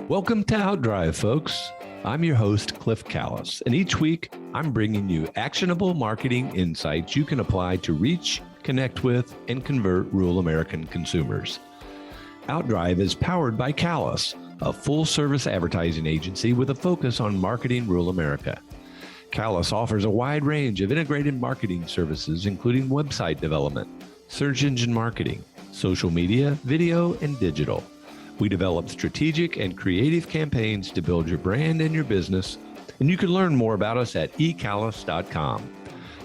Welcome to Outdrive, folks. I'm your host, Cliff Callis, and each week I'm bringing you actionable marketing insights you can apply to reach, connect with, and convert rural American consumers. Outdrive is powered by Callis, a full-service advertising agency with a focus on marketing rural America. Callis offers a wide range of integrated marketing services, including website development, search engine marketing, social media, video, and digital. We develop strategic and creative campaigns to build your brand and your business, and you can learn more about us at ecallis.com.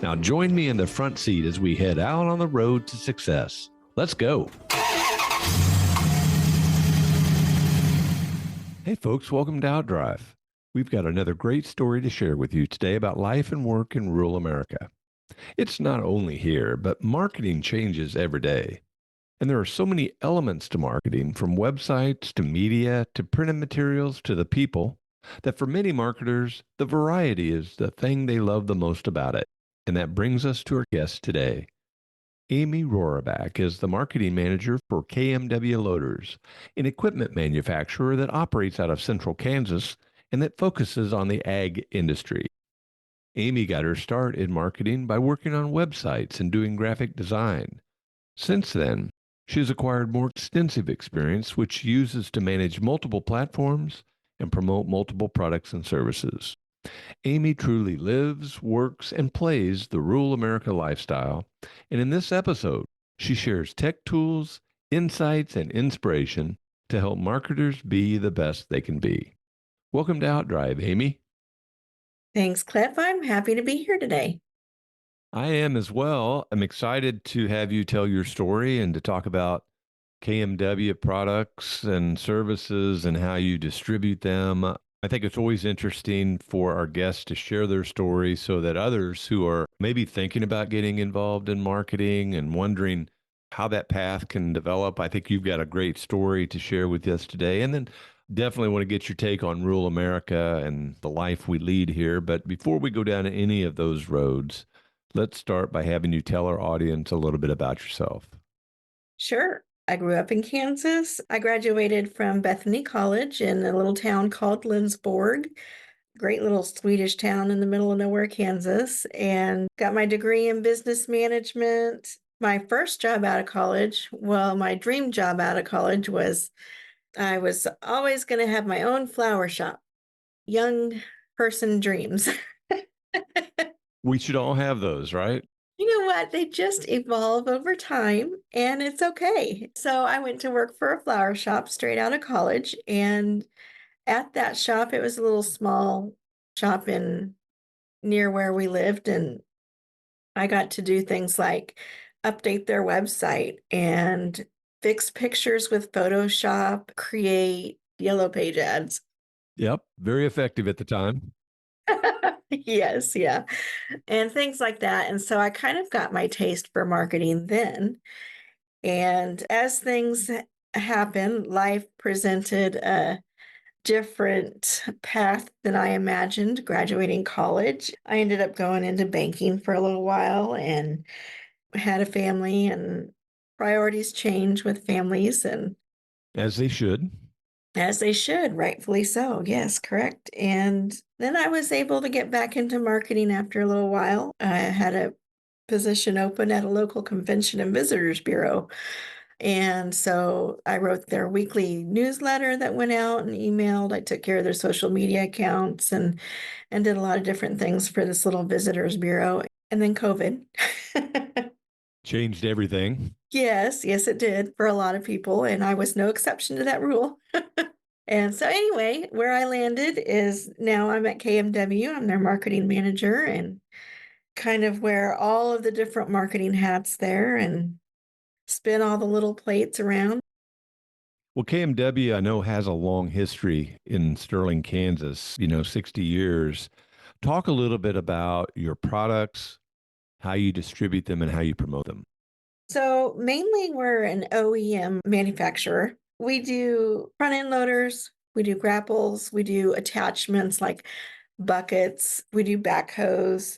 Now join me in the front seat as we head out on the road to success. Let's go. Hey folks, welcome to Outdrive. We've got another great story to share with you today about life and work in rural America. It's not only here, but marketing changes every day. And there are so many elements to marketing, from websites to media to printed materials to the people, that for many marketers, the variety is the thing they love the most about it. And that brings us to our guest today. Amy Rohraback is the marketing manager for KMW Loaders, an equipment manufacturer that operates out of central Kansas and that focuses on the ag industry. Amy got her start in marketing by working on websites and doing graphic design. Since then, she has acquired more extensive experience, which she uses to manage multiple platforms and promote multiple products and services. Amy truly lives, works, and plays the rural America lifestyle. And in this episode, she shares tech tools, insights, and inspiration to help marketers be the best they can be. Welcome to Outdrive, Amy. Thanks, Cliff. I'm happy to be here today. I am as well. I'm excited to have you tell your story and to talk about KMW products and services and how you distribute them. I think it's always interesting for our guests to share their story so that others who are maybe thinking about getting involved in marketing and wondering how that path can develop. I think you've got a great story to share with us today. And then definitely want to get your take on rural America and the life we lead here. But before we go down any of those roads, let's start by having you tell our audience a little bit about yourself. Sure. I grew up in Kansas. I graduated from Bethany College in a little town called Lindsborg, great little Swedish town in the middle of nowhere, Kansas, and got my degree in business management. My first job out of college, well, my dream job out of college was I was always going to have my own flower shop. Young person dreams. We should all have those, right? You know what? They just evolve over time, and it's okay. So I went to work for a flower shop straight out of college. And at that shop, it was a little small shop in near where we lived. And I got to do things like update their website and fix pictures with Photoshop, create yellow page ads. Yep. Very effective at the time. Yes, yeah. And things like that. And so I kind of got my taste for marketing then. And as things happen, life presented a different path than I imagined graduating college. I ended up going into banking for a little while and had a family, and priorities change with families, and As they should. as they should, rightfully so. Yes, correct. And then I was able to get back into marketing after a little while. I had a position open at a local convention and visitors bureau. And so I wrote their weekly newsletter that went out and emailed. I took care of their social media accounts and did a lot of different things for this little visitors bureau. And then COVID. Changed everything. Yes, it did for a lot of people, and I was no exception to that rule. And so anyway, where I landed is now I'm at KMW. I'm their marketing manager, and kind of wear all of the different marketing hats there and spin all the little plates around. Well, KMW, I know, has a long history in Sterling, Kansas, 60 years. Talk a little bit about your products, how you distribute them, and how you promote them. So mainly we're an OEM manufacturer. We do front end loaders, we do grapples, we do attachments like buckets, we do backhoes.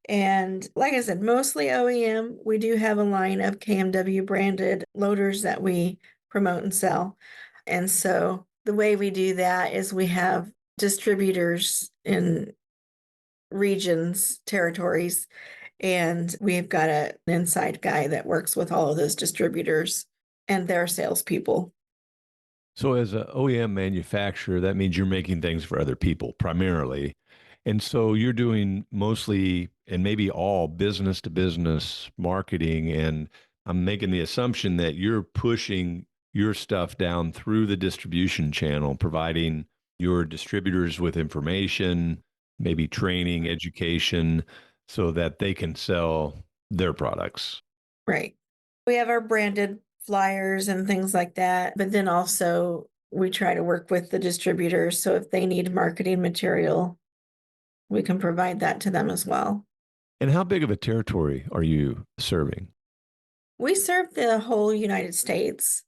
And like I said, mostly OEM. We do have a line of KMW branded loaders that we promote and sell. And so The way we do that is we have distributors in regions, territories, and we've got an inside guy that works with all of those distributors and their salespeople. So, as an OEM manufacturer, that means you're making things for other people primarily. And so you're doing mostly and maybe all business to business marketing. And I'm making the assumption that you're pushing your stuff down through the distribution channel, providing your distributors with information, maybe training, education, so that they can sell their products. Right. We have our branded flyers and things like that, but then also we try to work with the distributors. So if they need marketing material, we can provide that to them as well. And how big of a territory are you serving? We serve the whole United States.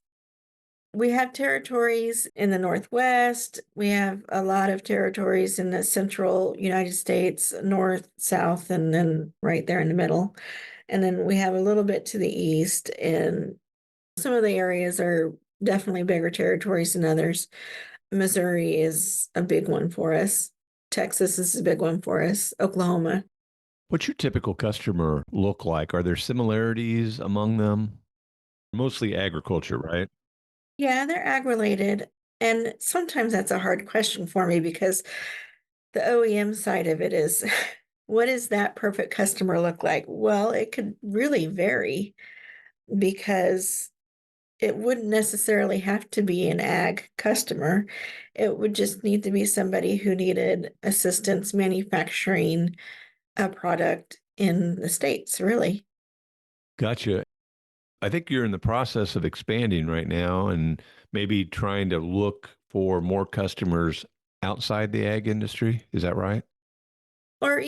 We have territories in the Northwest. We have a lot of territories in the central United States, North, South, and then right there in the middle. And then we have a little bit to the east, and some of the areas are definitely bigger territories than others. Missouri is a big one for us. Texas is a big one for us. Oklahoma. What's your typical customer look like? Are there similarities among them? Mostly agriculture, right? Yeah, they're ag related. And sometimes that's a hard question for me because the OEM side of it is what does that perfect customer look like? Well, it could really vary because it wouldn't necessarily have to be an ag customer. It would just need to be somebody who needed assistance manufacturing a product in the States, really. Gotcha. I think you're in the process of expanding right now and maybe trying to look for more customers outside the ag industry. Is that right? Or,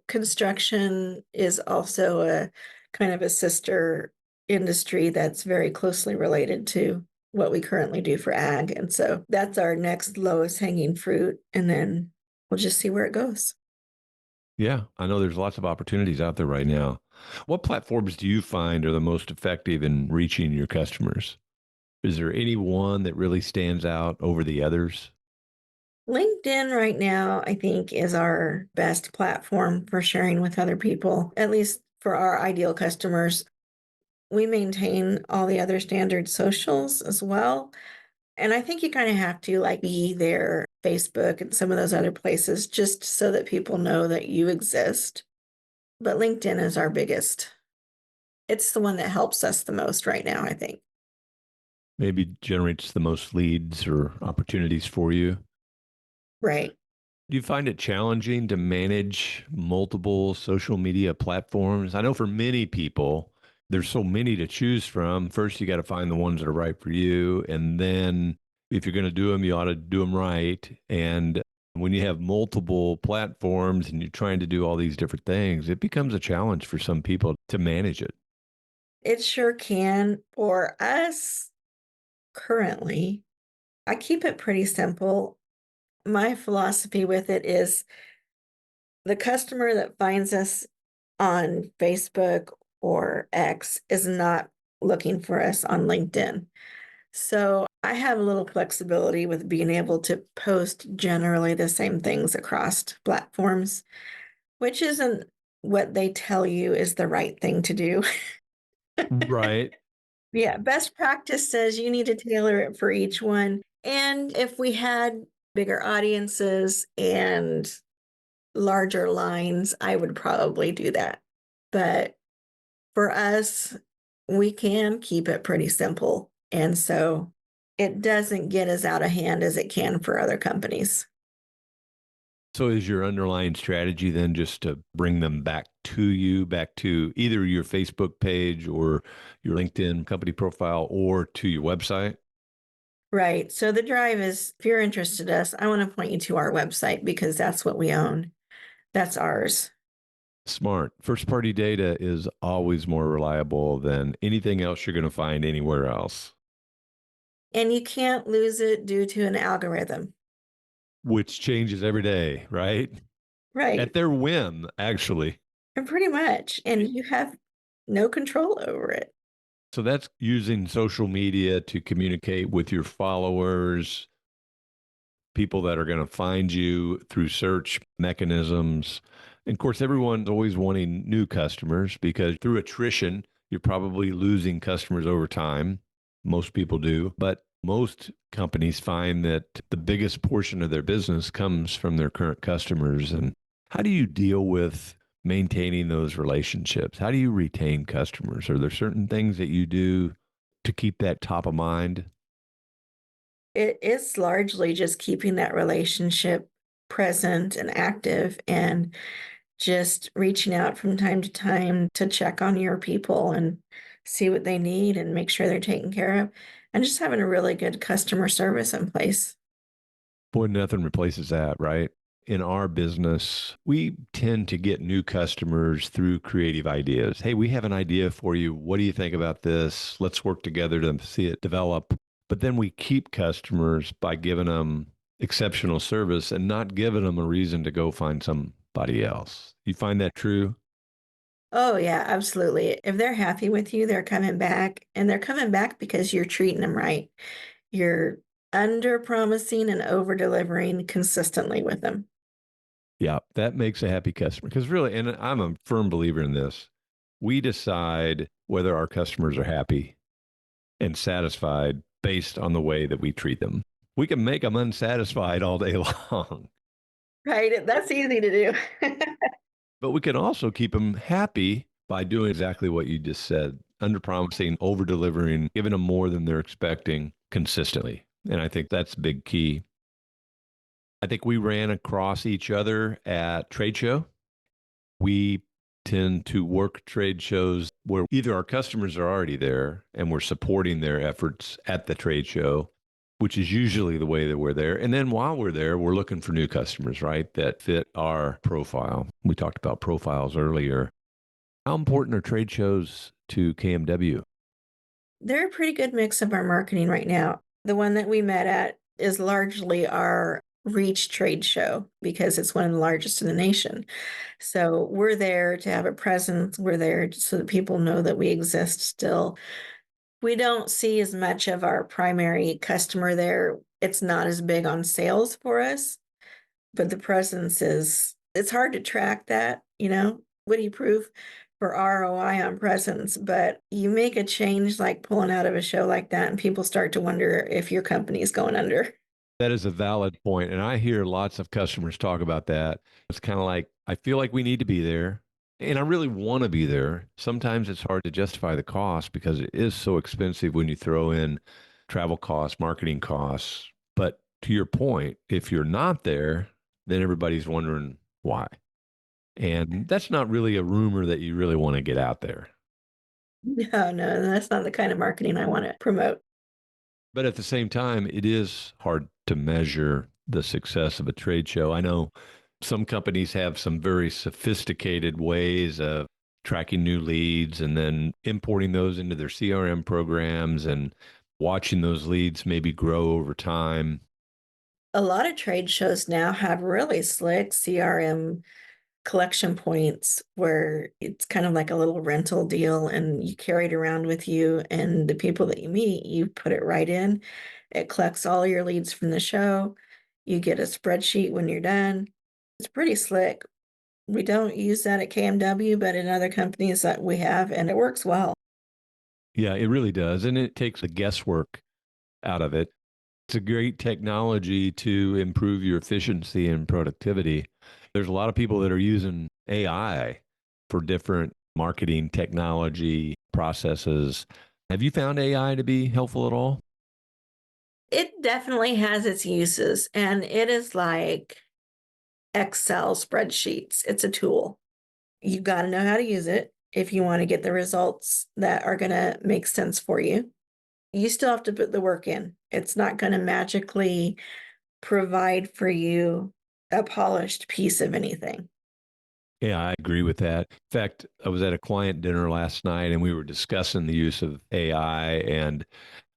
construction is also a kind of a sister industry that's very closely related to what we currently do for ag. And so that's our next lowest hanging fruit. And then we'll just see where it goes. Yeah, I know there's lots of opportunities out there right now. What platforms do you find are the most effective in reaching your customers? Is there any one that really stands out over the others? LinkedIn right now, I think, is our best platform for sharing with other people, at least for our ideal customers. We maintain all the other standard socials as well. And I think you kind of have to like be there, Facebook and some of those other places, just so that people know that you exist. But LinkedIn is our biggest. It's the one that helps us the most right now, I think. Maybe generates the most leads or opportunities for you? Right. Do you find it challenging to manage multiple social media platforms? I know for many people, there's so many to choose from. First, you got to find the ones that are right for you. And then if you're going to do them, you ought to do them right. And when you have multiple platforms and you're trying to do all these different things, it becomes a challenge for some people to manage it. It sure can. For us currently, I keep it pretty simple. My philosophy with it is the customer that finds us on Facebook or X is not looking for us on LinkedIn. So I have a little flexibility with being able to post generally the same things across platforms, which isn't what they tell you is the right thing to do. Right. Yeah, best practice says you need to tailor it for each one. And if we had bigger audiences and larger lines, I would probably do that. But for us, we can keep it pretty simple. And so it doesn't get as out of hand as it can for other companies. So is your underlying strategy then just to bring them back to you, back to either your Facebook page or your LinkedIn company profile or to your website? Right. So the drive is if you're interested in us, I want to point you to our website because that's what we own. That's ours. Smart. First party data is always more reliable than anything else you're going to find anywhere else, And you can't lose it due to an algorithm. which changes every day, right? Right. At their whim, actually. And pretty much. And you have no control over it. So that's using social media to communicate with your followers. people that are going to find you through search mechanisms. And of course, everyone's always wanting new customers because through attrition, you're probably losing customers over time. Most people do. But most companies find that the biggest portion of their business comes from their current customers. And how do you deal with maintaining those relationships? How do you retain customers? Are there certain things that you do to keep that top of mind? It is largely just keeping that relationship present and active and just reaching out from time to time to check on your people and see what they need and make sure they're taken care of, and just having a really good customer service in place. Boy, nothing replaces that, right? In our business, we tend to get new customers through creative ideas. Hey, we have an idea for you. What do you think about this? Let's work together to see it develop. But then we keep customers by giving them exceptional service and not giving them a reason to go find somebody else. You find that true? Oh, yeah, absolutely. If they're happy with you, they're coming back, and they're coming back because you're treating them right. You're under promising and over delivering consistently with them. Yeah, that makes a happy customer. Because really, and I'm a firm believer in this, we decide whether our customers are happy and satisfied based on the way that we treat them. We can make them unsatisfied all day long, Right? That's easy to do. but we can also keep them happy by doing exactly what you just said, under promising, over delivering, giving them more than they're expecting consistently. And I think that's a big key. I think we ran across each other at trade show. We tend to work trade shows where either our customers are already there and we're supporting their efforts at the trade show, which is usually the way that we're there. And then while we're there, we're looking for new customers, right, that fit our profile. We talked about profiles earlier. How important are trade shows to KMW? They're a pretty good mix of our marketing right now. The one that we met at is largely our Reach trade show because it's one of the largest in the nation. So we're there to have a presence. We're there so that people know that we exist still. We don't see as much of our primary customer there. It's not as big on sales for us, but the presence is, it's hard to track that, what do you prove for ROI on presence? But you make a change like pulling out of a show like that, and people start to wonder if your company's going under. That is a valid point, and I hear lots of customers talk about that. It's kind of like, I feel like we need to be there, and I really want to be there. Sometimes it's hard to justify the cost because it is so expensive when you throw in travel costs, marketing costs. But to your point, if you're not there, then everybody's wondering why. And that's not really a rumor that you really want to get out there. No, no, that's not the kind of marketing I want to promote. But at the same time, it is hard to measure the success of a trade show. I know some companies have some very sophisticated ways of tracking new leads and then importing those into their CRM programs and watching those leads maybe grow over time. A lot of trade shows now have really slick CRM collection points where it's kind of like a little rental deal and you carry it around with you, and the people that you meet, you put it right in. It collects all your leads from the show. You get a spreadsheet when you're done. It's pretty slick. We don't use that at KMW, but in other companies that we have, and it works well. Yeah, it really does. And it takes the guesswork out of it. It's a great technology to improve your efficiency and productivity. There's a lot of people that are using AI for different marketing technology processes. Have you found AI to be helpful at all? It definitely has its uses, and it is like Excel spreadsheets. It's a tool. You got to know how to use it if you want to get the results that are going to make sense for you. You still have to put the work in. It's not going to magically provide for you a polished piece of anything. Yeah, I agree with that. In fact, I was at a client dinner last night and we were discussing the use of AI. And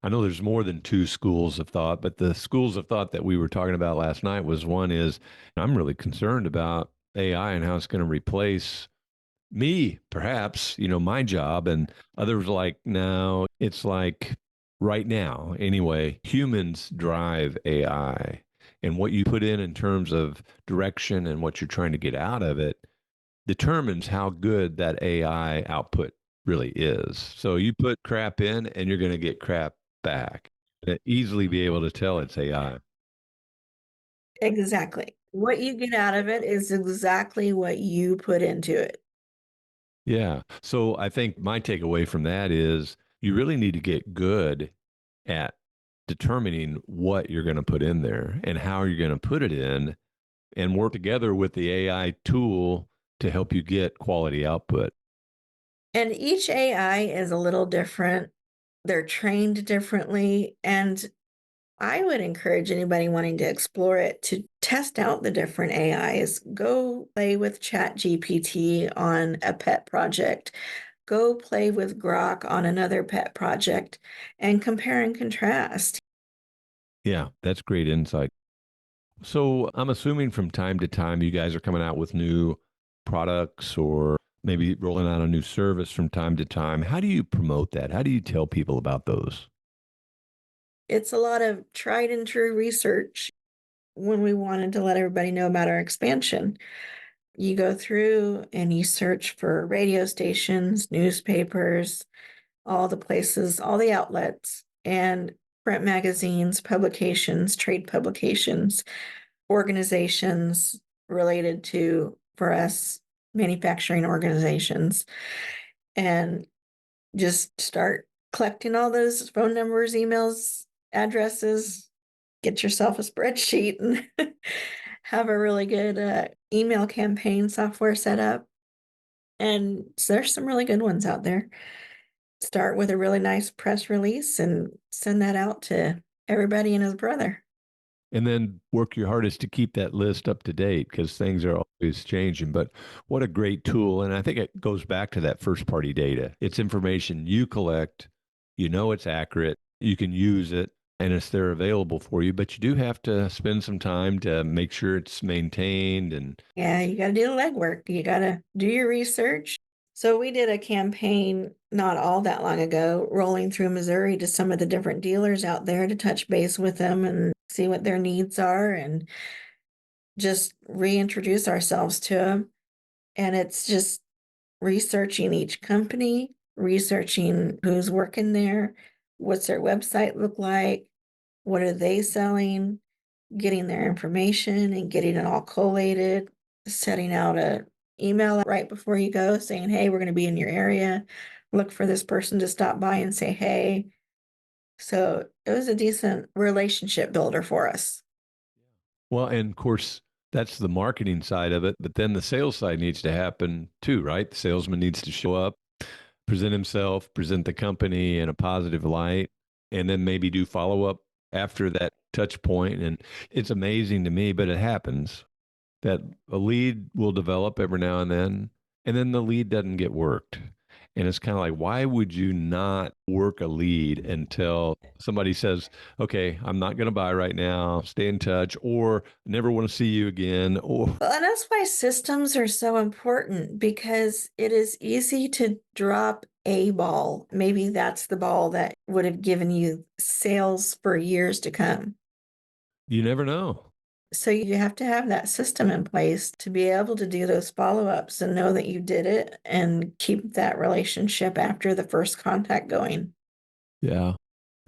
I know there's more than two schools of thought, but the schools of thought that we were talking about last night was one is I'm really concerned about AI and how it's going to replace me, perhaps, my job. And others like, no, it's like right now, anyway, humans drive AI. And what you put in terms of direction and what you're trying to get out of it determines how good that AI output really is. So you put crap in and you're going to get crap back. Easily be able to tell it's AI. Exactly. What you get out of it is exactly what you put into it. Yeah. So I think my takeaway from that is you really need to get good at determining what you're going to put in there and how you're going to put it in and work together with the AI tool to help you get quality output. And each AI is a little different. They're trained differently. And I would encourage anybody wanting to explore it to test out the different AIs. Go play with ChatGPT on a pet project. Go play with Grok on another pet project and compare and contrast. Yeah, that's great insight. So I'm assuming from time to time you guys are coming out with new products or maybe rolling out a new service from time to time. How do you promote that? How do you tell people about those? It's a lot of tried and true research when we wanted to let everybody know about our expansion. You go through and you search for radio stations, newspapers, all the places, all the outlets, and print magazines, publications, trade publications, organizations related to, for us, manufacturing organizations, and just start collecting all those phone numbers, emails, addresses, get yourself a spreadsheet and have a really good email campaign software set up. And so there's some really good ones out there. Start with a really nice press release and send that out to everybody and his brother. And then work your hardest to keep that list up to date because things are always changing. But what a great tool. And I think it goes back to that first party data. It's information you collect, you know it's accurate, you can use it, and it's there available for you. But you do have to spend some time to make sure it's maintained. And Yeah, you got to do the legwork. You got to do your research. So we did a campaign not all that long ago, rolling through Missouri to some of the different dealers out there to touch base with them and see what their needs are and just reintroduce ourselves to them. And it's just researching each company, researching who's working there, what's their website look like, what are they selling, getting their information and getting it all collated, setting out a email right before you go saying, "Hey, we're going to be in your area. Look for this person to stop by and say hey." So it was a decent relationship builder for us. well, and of course, that's the marketing side of it. But then the sales side needs to happen too, right? The salesman needs to show up, present himself, present the company in a positive light, and then maybe do follow up after that touch point. And it's amazing to me, but it happens that a lead will develop every now and then the lead doesn't get worked. And it's kind of like, why would you not work a lead until somebody says, okay, I'm not going to buy right now, stay in touch, or never want to see you again, or Well, and that's why systems are so important because it is easy to drop a ball. Maybe that's the ball that would have given you sales for years to come. you never know. So you have to have that system in place to be able to do those follow-ups and know that you did it and keep that relationship after the first contact going. Yeah.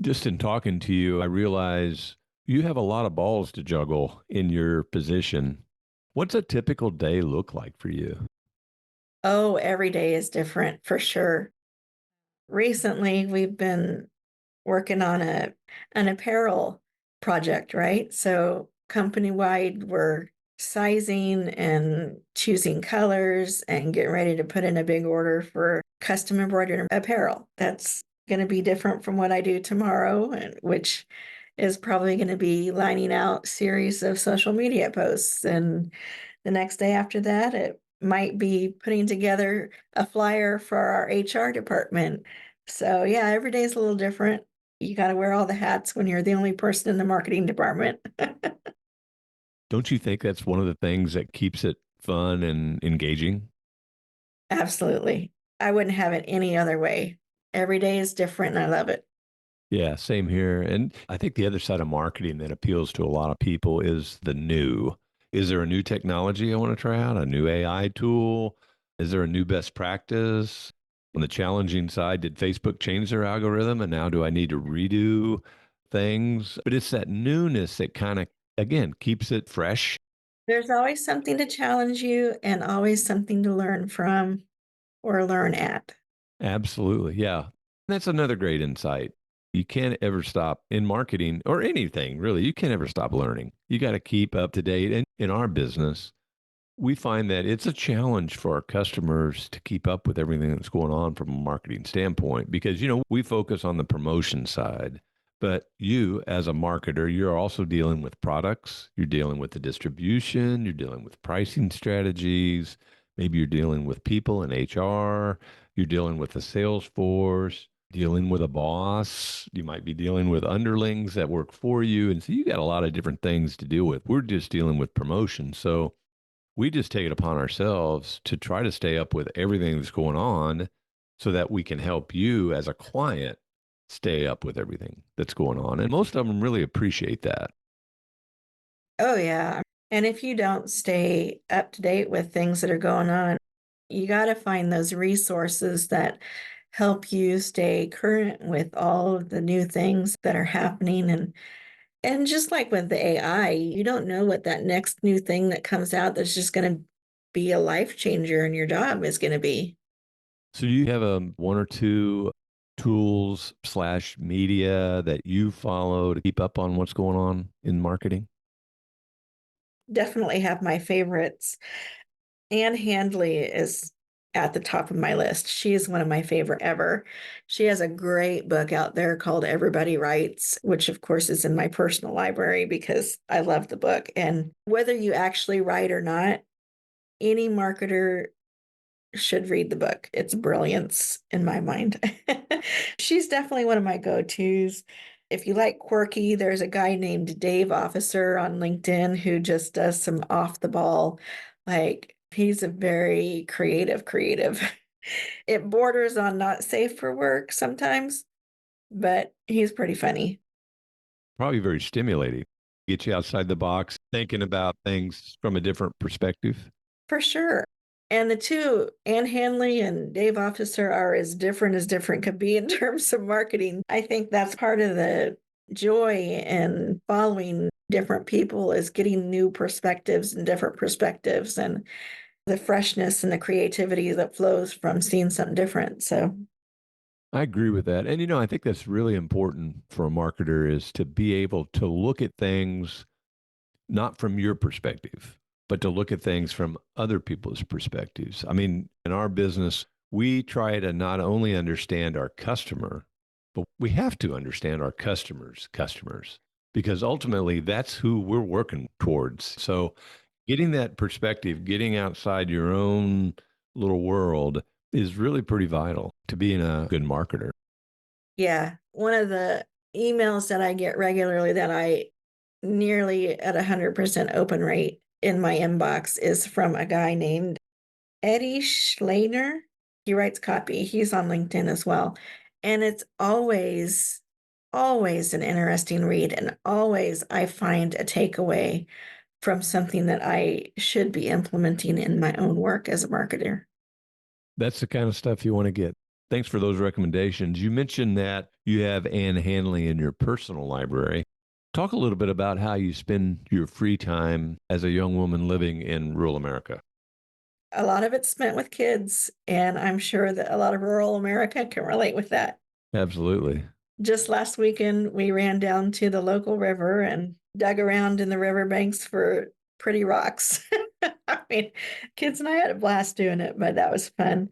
Just in talking to you, I realize you have a lot of balls to juggle in your position. What's a typical day look like for you? Oh, every day is different for sure. Recently, we've been working on an apparel project, right? So company-wide, we're sizing and choosing colors and getting ready to put in a big order for custom embroidered apparel. That's going to be different from what I do tomorrow, and which is probably going to be lining out series of social media posts. And the next day after that, it might be putting together a flyer for our HR department. So yeah, every day is a little different. You got to wear all the hats when you're the only person in the marketing department. Don't you think that's one of the things that keeps it fun and engaging? Absolutely. I wouldn't have it any other way. Every day is different and I love it. Yeah, same here. And I think the other side of marketing that appeals to a lot of people is the new. Is there a new technology I want to try out? A new AI tool? Is there a new best practice? On the challenging side, did Facebook change their algorithm and now do I need to redo things? But it's that newness that kind of, again, keeps it fresh. There's always something to challenge you and always something to learn from or learn at. Absolutely. Yeah. That's another great insight. You can't ever stop in marketing or anything, really. You can't ever stop learning. You got to keep up to date. And in our business, we find that it's a challenge for our customers to keep up with everything that's going on from a marketing standpoint because, we focus on the promotion side. But you, as a marketer, you're also dealing with products, you're dealing with the distribution, you're dealing with pricing strategies, maybe you're dealing with people in HR, you're dealing with the sales force, dealing with a boss, you might be dealing with underlings that work for you. And so you got a lot of different things to deal with. We're just dealing with promotion. So, we just take it upon ourselves to try to stay up with everything that's going on so that we can help you as a client stay up with everything that's going on. And most of them really appreciate that. Oh, yeah. And if you don't stay up to date with things that are going on, you got to find those resources that help you stay current with all of the new things that are happening. And just like with the AI, you don't know what that next new thing that comes out that's just going to be a life changer in your job is going to be. So do you have one or two tools slash media that you follow to keep up on what's going on in marketing? Definitely have my favorites. Anne Handley is at the top of my list. She is one of my favorite ever. She has a great book out there called Everybody Writes, which of course is in my personal library because I love the book. And whether you actually write or not, any marketer should read the book. It's brilliance in my mind. She's definitely one of my go-tos. If you like quirky, there's a guy named Dave Officer on LinkedIn who just does some off the ball, like he's a very creative. It borders on not safe for work sometimes, but he's pretty funny. Probably very stimulating. Get you outside the box, thinking about things from a different perspective. For sure. And the two, Ann Hanley and Dave Officer, are as different could be in terms of marketing. I think that's part of the joy in following different people is getting new perspectives and different perspectives and the freshness and the creativity that flows from seeing something different. So, I agree with that. And I think that's really important for a marketer is to be able to look at things not from your perspective, but to look at things from other people's perspectives. I mean, in our business, we try to not only understand our customer, but we have to understand our customers because ultimately that's who we're working towards. So, getting that perspective, getting outside your own little world is really pretty vital to being a good marketer. yeah, one of the emails that I get regularly that I nearly at 100% open rate in my inbox is from a guy named Eddie Schlaner. He writes copy. He's on LinkedIn as well. And it's always an interesting read. And always I find a takeaway from something that I should be implementing in my own work as a marketer. That's the kind of stuff you want to get. Thanks for those recommendations. You mentioned that you have Anne Hanley in your personal library. Talk a little bit about how you spend your free time as a young woman living in rural America. A lot of it's spent with kids, and I'm sure that a lot of rural America can relate with that. Absolutely. Just last weekend, we ran down to the local river and dug around in the riverbanks for pretty rocks. I mean, kids and I had a blast doing it, but that was fun.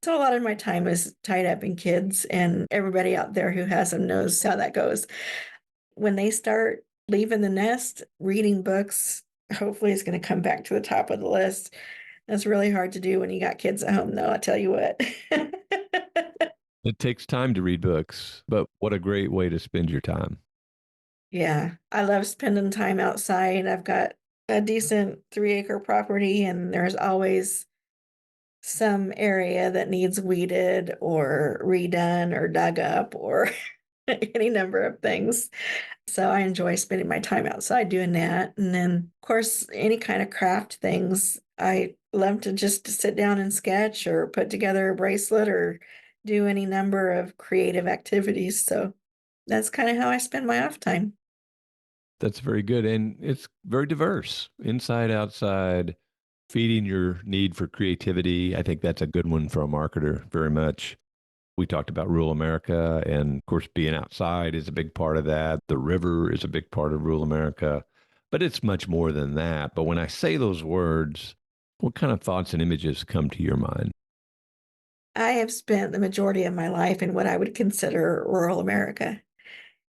So a lot of my time is tied up in kids, and everybody out there who has them knows how that goes. When they start leaving the nest, reading books, hopefully it's going to come back to the top of the list. That's really hard to do when you got kids at home, though, I'll tell you what. It takes time to read books, but what a great way to spend your time. Yeah, I love spending time outside. I've got a decent 3-acre property, and there's always some area that needs weeded or redone or dug up or any number of things. So I enjoy spending my time outside doing that. And then, of course, any kind of craft things. I love to just sit down and sketch or put together a bracelet or do any number of creative activities. So that's kind of how I spend my off time. That's very good. And it's very diverse, inside, outside, feeding your need for creativity. I think that's a good one for a marketer, very much. We talked about rural America, and of course, being outside is a big part of that. The river is a big part of rural America, but it's much more than that. But when I say those words, what kind of thoughts and images come to your mind? I have spent the majority of my life in what I would consider rural America.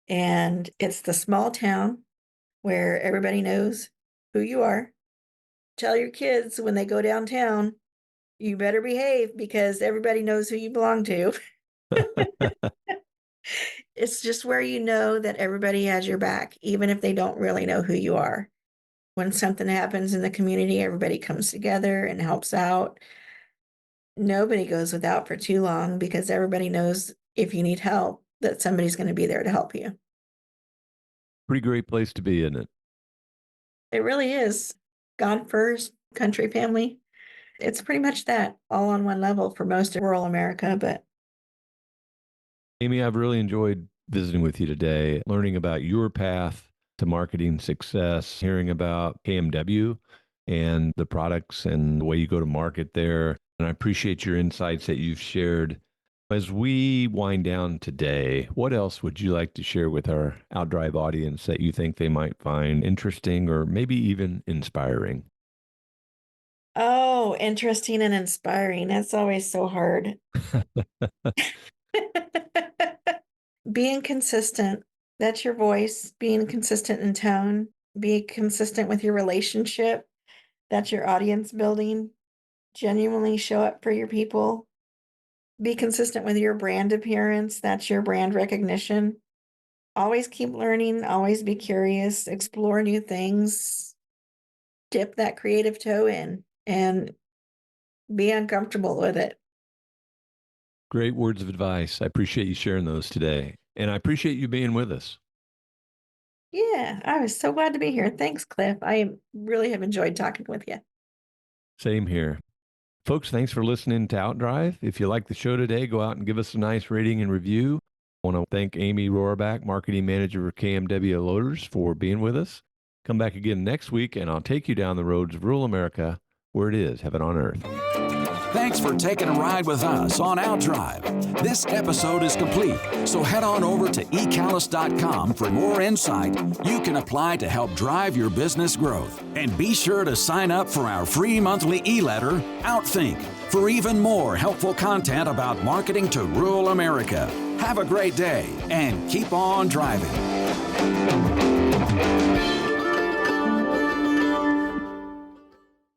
And it's the small town where everybody knows who you are. Tell your kids when they go downtown, you better behave because everybody knows who you belong to. It's just where you know that everybody has your back, even if they don't really know who you are. When something happens in the community, everybody comes together and helps out. Nobody goes without for too long because everybody knows if you need help, that somebody's going to be there to help you. Pretty great place to be, isn't it? It really is. God first, country, family. It's pretty much that all on one level for most of rural America, but Amy, I've really enjoyed visiting with you today, learning about your path to marketing success, hearing about KMW and the products and the way you go to market there. And I appreciate your insights that you've shared. As we wind down today, what else would you like to share with our OutDrive audience that you think they might find interesting or maybe even inspiring? oh, interesting and inspiring. That's always so hard. Being consistent, that's your voice, being consistent in tone, be consistent with your relationship, that's your audience building, genuinely show up for your people, be consistent with your brand appearance, that's your brand recognition. Always keep learning, always be curious, explore new things, dip that creative toe in and be uncomfortable with it. Great words of advice. I appreciate you sharing those today. And I appreciate you being with us. Yeah, I was so glad to be here. Thanks, Cliff. I really have enjoyed talking with you. Same here. Folks, thanks for listening to OutDrive. If you like the show today, go out and give us a nice rating and review. I want to thank Amy Rohrbach, Marketing Manager for KMW Loaders, for being with us. Come back again next week, and I'll take you down the roads of rural America where it is heaven on earth. Thanks for taking a ride with us on OutDrive. This episode is complete, so head on over to ecalis.com for more insight you can apply to help drive your business growth. And be sure to sign up for our free monthly e-letter, OutThink, for even more helpful content about marketing to rural America. Have a great day and keep on driving.